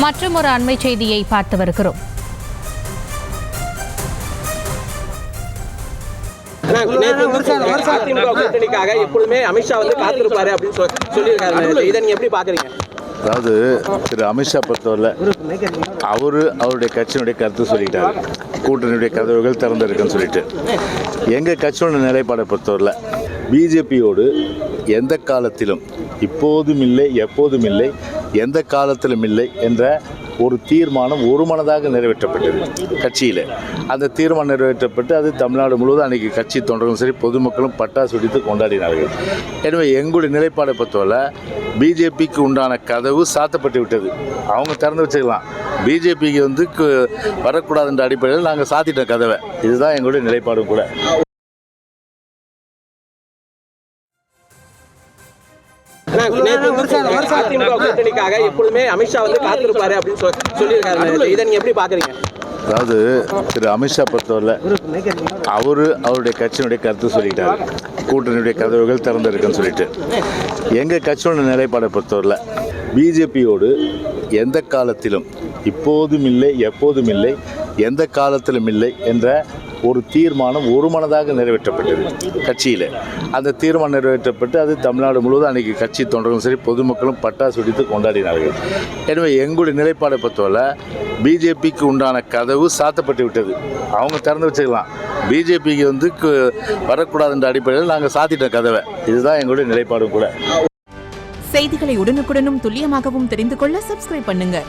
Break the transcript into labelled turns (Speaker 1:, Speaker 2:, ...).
Speaker 1: மற்றும் ஒரு அண்மை செய்தியை பார்த்து வருகிறோம்.
Speaker 2: கூட்டணிக்காக எப்பொழுதுமே அமித்ஷா காத்திருப்பாரு அப்படின்னு சொல்லியிருக்காரு. இதை நீங்க எப்படி பாக்குறீங்க?
Speaker 3: அதாவது திரு அமித்ஷா பொறுத்தவரை அவருடைய கட்சியினுடைய கருத்து சொல்லிட்டாரு, கூட்டணியுடைய கதவுகள் திறந்திருக்குன்னு சொல்லிட்டு. எங்கள் கட்சியோட நிலைப்பாடை பொறுத்தவரை பிஜேபியோடு எந்த காலத்திலும், இப்போதும் இல்லை எப்போதும் இல்லை, எந்த காலத்திலும் இல்லை என்ற ஒரு தீர்மானம் ஒருமனதாக நிறைவேற்றப்பட்டது கட்சியில். அந்த தீர்மானம் நிறைவேற்றப்பட்டு அது தமிழ்நாடு முழுவதும் அன்றைக்கி கட்சி தொண்டர்களும் சரி பொதுமக்களும் பட்டாசு வெடித்து கொண்டாடினார்கள். எனவே எங்களுடைய நிலைப்பாடை பொறுத்தவரை பிஜேபிக்கு உண்டான கதவு சாத்தப்பட்டு விட்டது. அவங்க திறந்து வச்சுக்கலாம். பிஜேபிக்கு வரக்கூடாதுன்ற அடிப்படையில் நாங்கள் சாத்திட்டோம் கதவை. இதுதான் எங்களுடைய நிலைப்பாடும் கூட.
Speaker 2: கூட்டணிக்காக எப்பொழுதுமே அமித்ஷா காத்திருப்பாரு அப்படின்னு சொல்லியிருக்காரு. இதை நீங்க எப்படி பாக்குறீங்க?
Speaker 3: அதாவது திரு அமித்ஷா பொறுத்தவரை அவருடைய கட்சியினுடைய கருத்து சொல்லிட்டாரு, கூட்டணியுடைய கதவுகள் திறந்திருக்குன்னு சொல்லிட்டு. எங்கள் கட்சியோட நிலைப்பாடை பொறுத்தவரை பிஜேபியோடு எந்த காலத்திலும், இப்போதும் இல்லை எப்போதும் இல்லை, எந்த காலத்திலும் இல்லை என்ற ஒரு தீர்மானம் ஒருமனதாக நிறைவேற்றப்பட்டது கட்சியில். அந்த தீர்மானம் நிறைவேற்றப்பட்டு அது தமிழ்நாடு முழுவதும் அன்றைக்கி கட்சி தொண்டர்களும் சரி பொதுமக்களும் பட்டாசு வெடித்து கொண்டாடினார்கள். எனவே எங்களுடைய நிலைப்பாடை பொறுத்தவரை பிஜேபிக்கு உண்டான கதவு சாத்தப்பட்டு விட்டது. அவங்க திறந்து வச்சுக்கலாம். பிஜேபிக்கு வரக்கூடாதுன்ற அடிப்படையில் நாங்கள் சாத்திட்டோம் கதவை. இதுதான் எங்களுடைய நிலைப்பாடும் கூட.
Speaker 4: செய்திகளை உடனுக்குடனும் துல்லியமாகவும் தெரிந்து கொள்ள சப்ஸ்கிரைப் பண்ணுங்க.